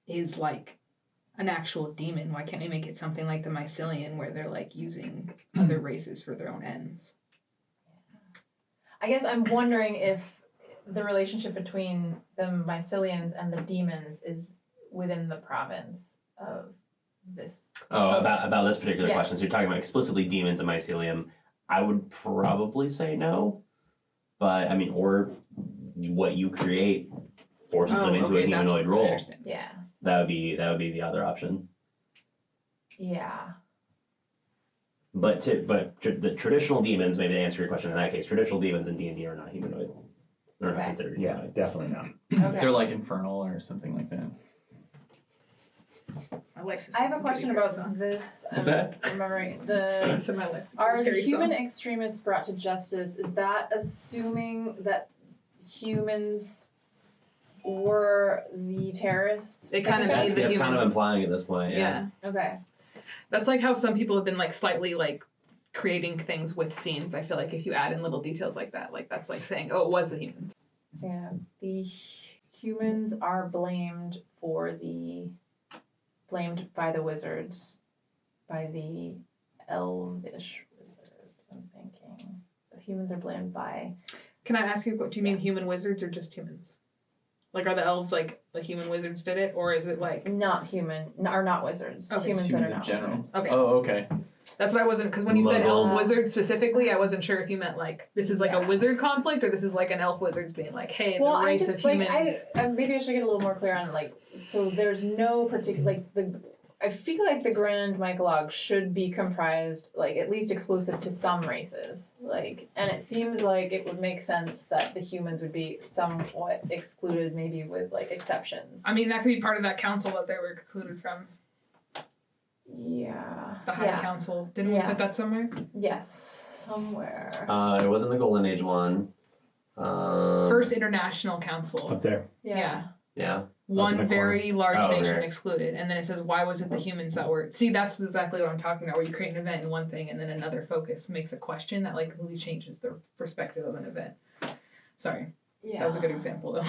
is like an actual demon? Why can't we make it something like the mycelium where they're like using other races for their own ends? I guess I'm wondering if the relationship between the mycelians and the demons is within the province of this. Oh, focus. about this particular Yeah. question. So you're talking about explicitly demons and mycelium. I would probably say no, but I mean, or what you create forces them into a humanoid role. Yeah. That would be the other option. Yeah. But the traditional demons, maybe to answer your question in that case, traditional demons in D&D are not humanoid. They're not Okay. considered yeah, humanoid. definitely not. Okay. They're like infernal or something like that. My lexicon I have a can question carry about some. this. What's that? Remembering I the said my lexicon are can the carry human some. extremists brought to justice? Is that assuming that humans were the terrorists? It kind of sycophants? means that It's kind of humans- implying at this point. Yeah. Okay. That's like how some people have been like slightly like creating things with scenes. I feel like if you add in little details like that, like that's like saying, oh, it was the humans. Yeah. The humans are blamed by the wizards, by the elvish wizard. I'm thinking the humans are blamed by. Can I ask you, do you mean human wizards or just humans? Like, are the elves like the human wizards did it, or is it like Not human, or not wizards. Okay. Humans that Humans are in not general. wizards. Okay. Oh, okay. That's what I wasn't, because when you said elf Muggles. wizard specifically, I wasn't sure if you meant like this is like a wizard conflict or this is like an elf wizards being like, hey, Well, the I'm race just of like humans. maybe I should get a little more clear on like. So there's no particular like I feel like the Grand Mycolog should be comprised like at least exclusive to some races, like, and it seems like it would make sense that the humans would be somewhat excluded, maybe with like exceptions. I mean, that could be part of that council that they were excluded from, Yeah. the High Council. Didn't we Yeah. put that somewhere? Yes, somewhere. It wasn't the Golden Age one. First International Council. Up there. Yeah. Yeah. One the very large Oh, nation right. excluded, and then it says, why was it the humans that were? See, that's exactly what I'm talking about. Where you create an event in one thing, and then another focus makes a question that like completely changes the perspective of an event. Sorry, Yeah. that was a good example though.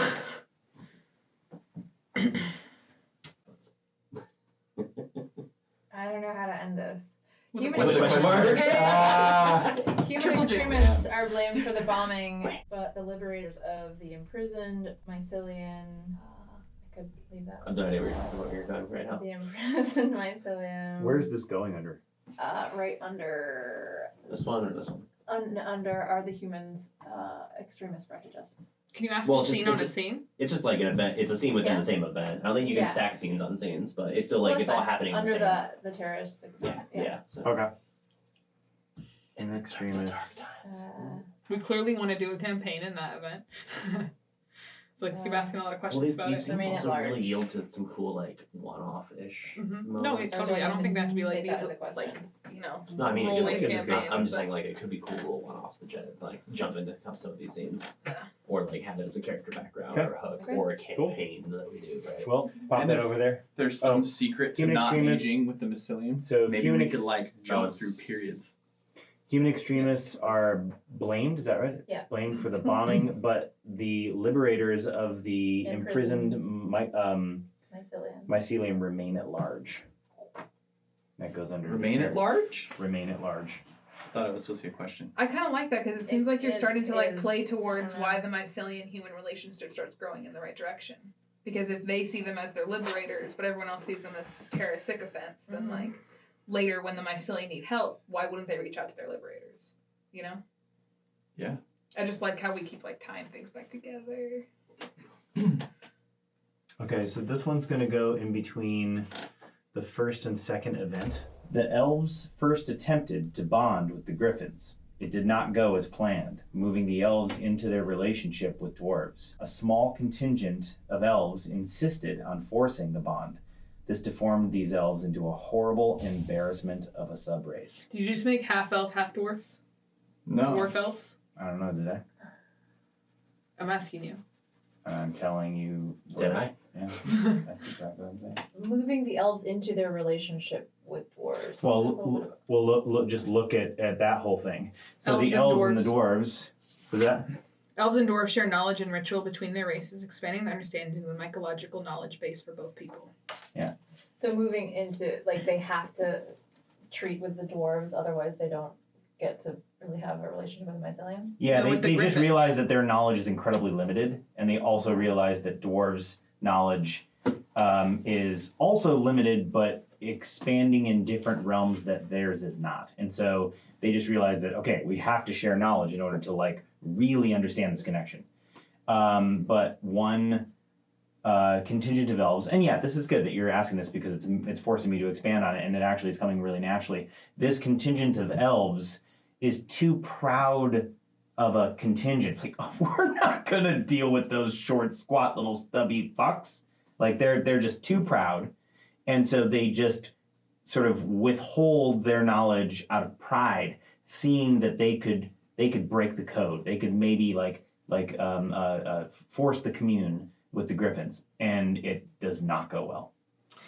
I don't know how to end this. With a Human With a question extremists- mark. Human Triple J. extremists are blamed for the bombing, but the liberators of the imprisoned Mycelian. I could leave that. I'm not even what you're going right now. The imprisoned Mycelium. Where's this going under? Right under. This one or this one? Under are the humans extremists brought to justice. Can you ask Well, a it's just- scene on it's a just- scene? It's just like an event. It's a scene within Yeah. the same event. I don't think you can Yeah. stack scenes on scenes, but it's still like Well, it's all that's fine. happening under in the same. the terrorists. Yeah. So. Okay. An extremist. We clearly want to do a campaign in that event. Like keep asking a lot of Well, questions these, about these it. scenes Remain at also really large. yield to some cool like one-off-ish. Mhm. No, moments. it's totally. I don't think that to be like Take that these as a question. like you know No, I mean, rolling it could, campaigns. I'm just but- saying, like, it could be cool little one-offs to like jump into some of these scenes, or like have it as a character background Okay. or a hook Okay. or a campaign that we do, right? Well, pop And that if- over there. There's some Oh, secret to human not extremists. aging with the mycelium. So Maybe human we ex- could like jump through periods. Human extremists are blamed, is that right? Yeah. Blamed for the bombing, but the liberators of the imprisoned Mycelium. mycelium remain at large. That goes under Remain at large? Remain at large. Thought it was supposed to be a question. I kind of like that because it seems like you're It starting to like is, play I towards don't why know. the mycelian human relationship starts growing in the right direction. Because if they see them as their liberators, but everyone else sees them as Terra sycophants, then Mhm. like later when the mycelian need help, why wouldn't they reach out to their liberators? You know? Yeah. I just like how we keep like tying things back together. Okay, so this one's going to go in between the first and second event. The elves first attempted to bond with the griffins. It did not go as planned, moving the elves into their relationship with dwarves. A small contingent of elves insisted on forcing the bond. This deformed these elves into a horrible embarrassment of a subrace. Did you just make half elf, half dwarfs? No. Dwarf elves? I don't know, did I? I'm asking you. I'm telling you. Did I? Yeah, that's exactly what I'm saying. Moving the elves into their relationship with dwarves. Well, we'll just look at that whole thing. So Elves the and elves and the dwarves. Was that? Elves and dwarves share knowledge and ritual between their races, expanding the understanding of the mycological knowledge base for both people. So moving into like they have to treat with the dwarves, otherwise they don't get to really have a relationship with the mycelium. Yeah, No, they with the just griffin. realize that their knowledge is incredibly limited, and they also realize that dwarves' knowledge is also limited, but expanding in different realms that theirs is not. And so they just realize that, okay, we have to share knowledge in order to like really understand this connection. But one contingent of elves, and yeah, this is good that you're asking this because it's forcing me to expand on it, and it actually is coming really naturally. This contingent of elves is too proud of a contingent. It's like, oh, we're not gonna deal with those short, squat, little stubby fucks. Like they're just too proud, And so they just sort of withhold their knowledge out of pride, seeing that they could break the code. They could maybe force the commune with the griffins, and it does not go well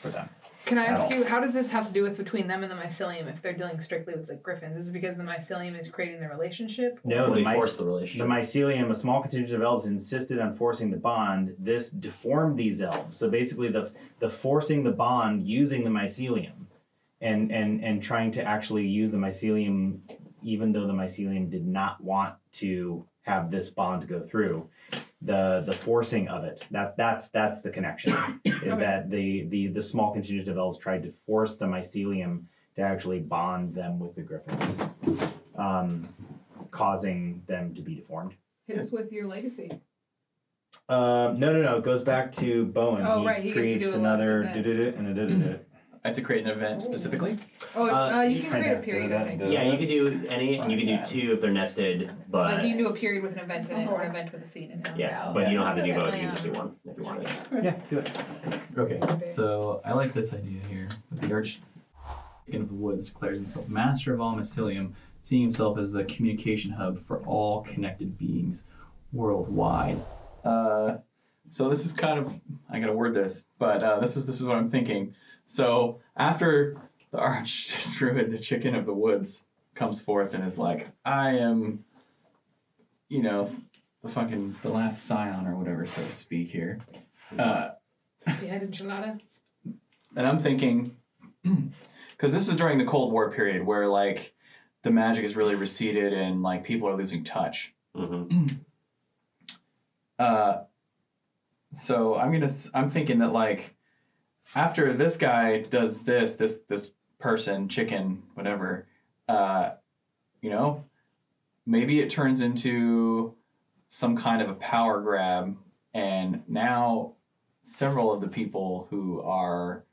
for them. Can I ask all. you, how does this have to do with between them and the mycelium if they're dealing strictly with like griffins? Is it because the mycelium is creating the relationship? No, Or the, they force the relationship. the mycelium, a small contingent of elves insisted on forcing the bond. This deformed these elves. So basically the forcing the bond using the mycelium and trying to actually use the mycelium, even though the mycelium did not want to have this bond go through. The forcing of it, that's the connection, is that the small contingent of elves tried to force the mycelium to actually bond them with the griffins, causing them to be deformed. Hit us with your legacy. No. It goes back to Bowen. Oh, right, he gets to creates do a another last and I have to create an event specifically. Oh, you can create a kinda period, I think. Yeah, you could do any, and you could do two if they're nested, but Like you can do a period with an event in it or an event with a scene in it. yeah, but you don't have to do both. You can just do one if you wanted. Yeah, do it. Okay, so I like this idea here. The Archdeacon of the Woods declares himself master of all mycelium, seeing himself as the communication hub for all connected beings worldwide. So this is kind of, I gotta word this, but this is what I'm thinking. So after the Archdruid, the Chicken of the Woods, comes forth and is like, I am, the last scion or whatever, so to speak here. The head enchilada. And I'm thinking, because this is during the Cold War period where like the magic is really receded and like people are losing touch. Mm-hmm. So I'm thinking that like after this guy does this person, chicken, whatever, maybe it turns into some kind of a power grab, and now several of the people who are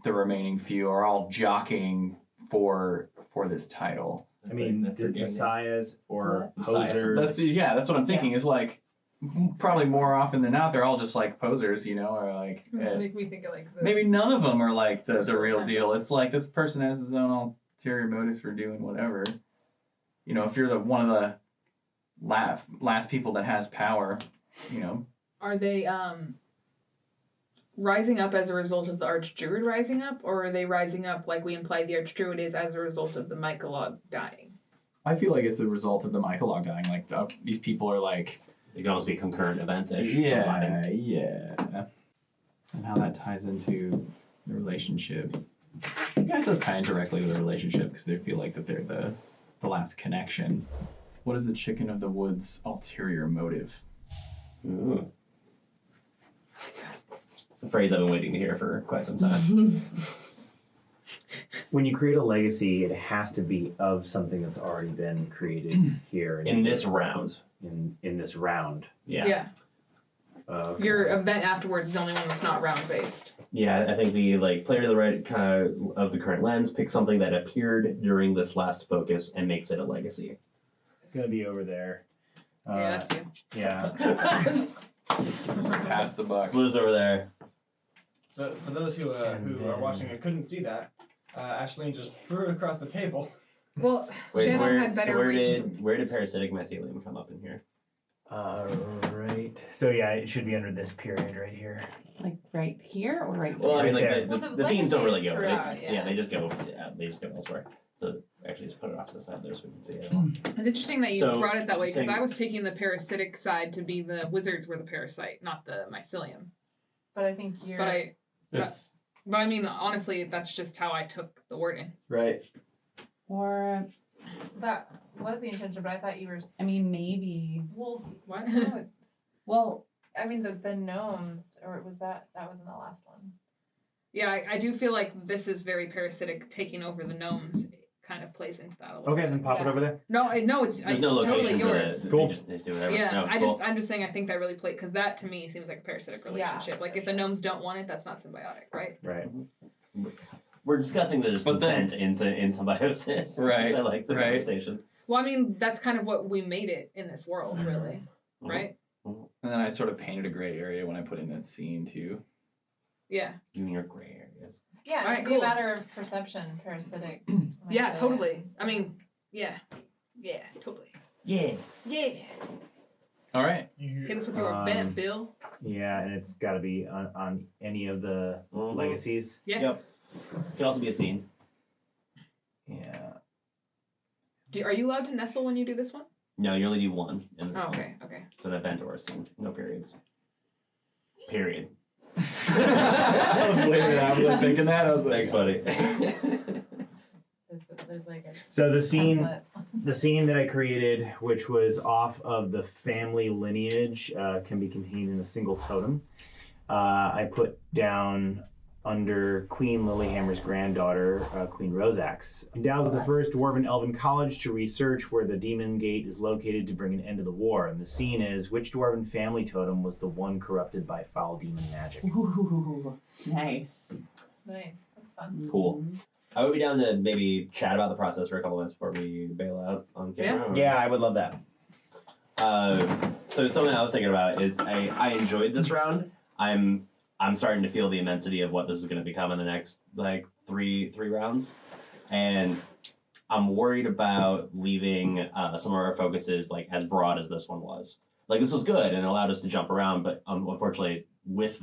the remaining few are all jockeying for this title. I mean, the messiahs or posers. That's what I'm thinking. Is like probably more often than not, they're all just like posers, or like Make me think of like the... maybe none of them are like the real deal. It's like this person has his own ulterior motives for doing whatever. If you're one of the last people that has power, Are they rising up as a result of the Archdruid rising up, or are they rising up like we implied the Archdruid is as a result of the Mycolog dying? I feel like it's a result of the Mycolog dying. Like these people are like. It can almost be concurrent events-ish. Yeah. And how that ties into the relationship. Yeah, it does tie in directly with the relationship because they feel like that they're the last connection. What is the Chicken of the Woods' ulterior motive? Ooh. It's a phrase I've been waiting to hear for quite some time. When you create a legacy, it has to be of something that's already been created here In this round. In this round. Yeah. Okay. Your event afterwards is the only one that's not round based. Yeah, I think the player to the right of the current lens picks something that appeared during this last focus and makes it a legacy. It's gonna be over there. Yeah, that's you. Yeah. Just pass the buck. Blue's over there. So for those who are watching and couldn't see that, Ashleen just threw it across the table. Well, Wait, so Shannon had better reach. where did parasitic mycelium come up in here? Right. So yeah, it should be under this period right here. Like right here or right Well, I here? mean, Right like there. the themes don't really Well, the go. legacies They, throughout, they just go. Yeah, they just go elsewhere. So actually, just put it off to the side there so we can see it. It's interesting that you So, brought it that way because saying- I was taking the parasitic side to be the wizards were the parasite, not the mycelium. But I think you're. It's But I mean, honestly, that's just how I took the wording. right. Or That was the intention, but I thought you were. I mean, maybe. Well, What? no, Well, I mean the gnomes, or was that was in the last one? Yeah, I do feel like this is very parasitic, taking over the gnomes. It kind of plays into that a little Okay, bit. then pop it Yeah. over there. No, it's There's no it's totally location for yours. it. Cool. They just do whatever. Yeah, No, I'm just saying I think that really played because that to me seems like a parasitic relationship. Like if the gnomes don't want it, that's not symbiotic, right? Right. We're discussing the But then- consent in symbiosis. Right, I like the right. conversation. Well, I mean that's kind of what we made it in this world, really, right? And then I sort of painted a gray area when I put in that scene too. Yeah. You mean your gray areas. Yeah, Alright, it could be a cool. matter of perception, parasitic. Yeah, mycelium. totally. I mean, yeah. Yeah, totally. Yeah. Yeah. All right. Hit us with your event, Bill. Yeah, and it's got to be on any of the legacies. Yeah. Yep. Can also be a scene. Yeah. Are you allowed to nestle when you do this one? No, you only do one in this Oh, one. okay, okay. It's an event or a scene. No periods. Period. I was waiting. I was like thinking that. I was like, Thanks, buddy. There's like a So the scene template. that I created, which was off of the family lineage, can be contained in a single totem. I put down under Queen Lilyhammer's granddaughter, Queen Rosax. Endowed with the first dwarven elven college to research where the demon gate is located to bring an end to the war. And the scene is, which dwarven family totem was the one corrupted by foul demon magic? Ooh, nice. Nice. That's fun. Cool. I would be down to maybe chat about the process for a couple minutes before we bail out on camera. or- Yeah, I would love that. So something I was thinking about is I enjoyed this round. I'm starting to feel the immensity of what this is going to become in the next like three rounds, and I'm worried about leaving some of our focuses like as broad as this one was. Like this was good and allowed us to jump around, but unfortunately with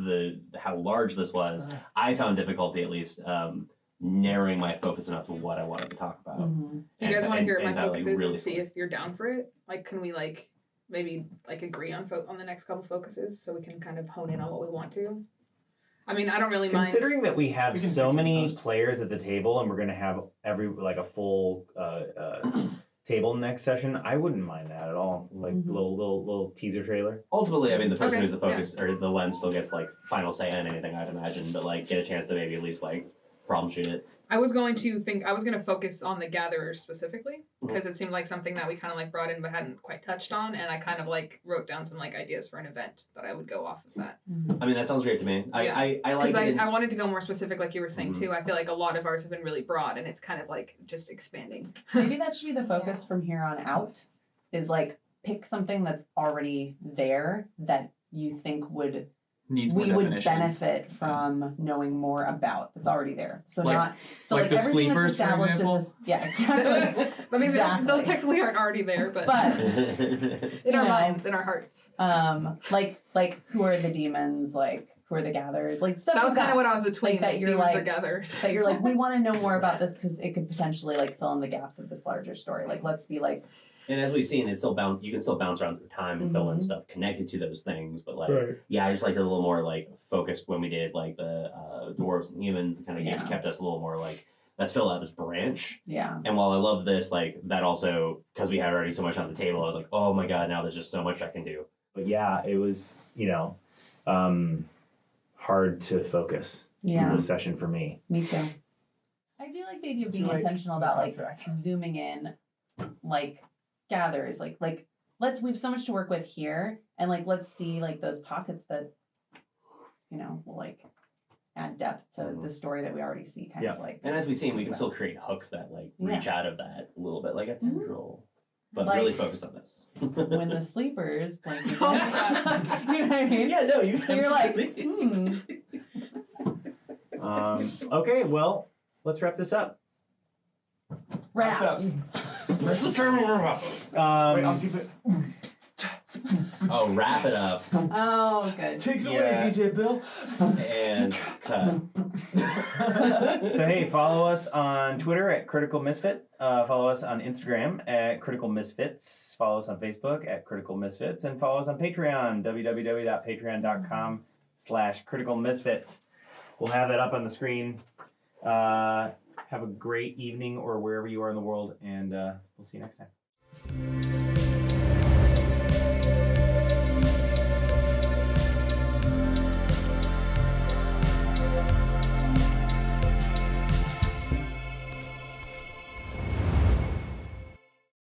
how large this was, I found difficulty at least narrowing my focus enough to what I wanted to talk about. Mm-hmm. Do you guys want to hear what my that, focus like, is really and see if you're down for it? Like, can we like maybe like agree on the next couple focuses so we can kind of hone in on what we want to? I mean, I don't really mind. Considering that we have We can so fix it many post. players at the table and we're going to have a full table next session, I wouldn't mind that at all. Like Mhm. little teaser trailer. Ultimately, I mean, the person Okay, who's the focus or the lens still gets like final say on anything, I'd imagine, but like get a chance to maybe at least like problem shoot it. I was going to focus on the gatherers specifically because it seemed like something that we kind of like brought in but hadn't quite touched on, and I kind of like wrote down some like ideas for an event that I would go off of that. I mean, that sounds great to me. Yeah. I like Because it. I wanted to go more specific, like you were saying Mhm. too. I feel like a lot of ours have been really broad, and it's kind of like just expanding. Maybe that should be the focus from here on out. Is like pick something that's already there that you think Needs more we would definition. benefit from knowing more about. That's already there. So Like- not so like like, the everything sleepers, that's for established example? is just, yeah, exactly. I mean, Exactly. those technically aren't already there, but, But in our you know, minds, in our hearts. like who are the demons, like who are the gatherers, like stuff That was like kind of what I was between Like that you're demons or like- gatherers. that you're like, we want to know more about this because it could potentially like fill in the gaps of this larger story. Like let's be like, And as we've seen, you can still bounce around through time and fill in Mhm. stuff connected to those things. But like, yeah, I just liked it a little more like focused when we did like the dwarves and humans. It kind of Yeah. kept us a little more like, let's fill out this branch. yeah. And while I love this, like that also because we had already so much on the table, I was like, oh my god, now there's just so much I can do. But yeah, it was hard to focus Yeah, this session for me. me too. I do like the idea of being Too late intentional to the about like contract. zooming in, like gatherers, like we have so much to work with here, and like let's see like those pockets that will like add depth to the story that we already see, kind Yeah. of like. And as we've seen, we can still create hooks that like reach out of that a little bit, like a tendril, but Like- really focused on this. When the sleepers blanket. Oh, You know what I mean? yeah, no, you. So you're like, Okay, well, let's wrap this up. Wrap. What's the term? Wait, I'll keep it. Oh, wrap it up Oh, good. Take it Yeah. away, DJ Bill. and cut. So hey, follow us on Twitter at Critical Misfit. Follow us on Instagram at Critical Misfits. Follow us on Facebook at Critical Misfits, and follow us on Patreon, www.patreon.com/Critical Misfits. We'll have that up on the screen. Have a great evening or wherever you are in the world, and we'll see you next time.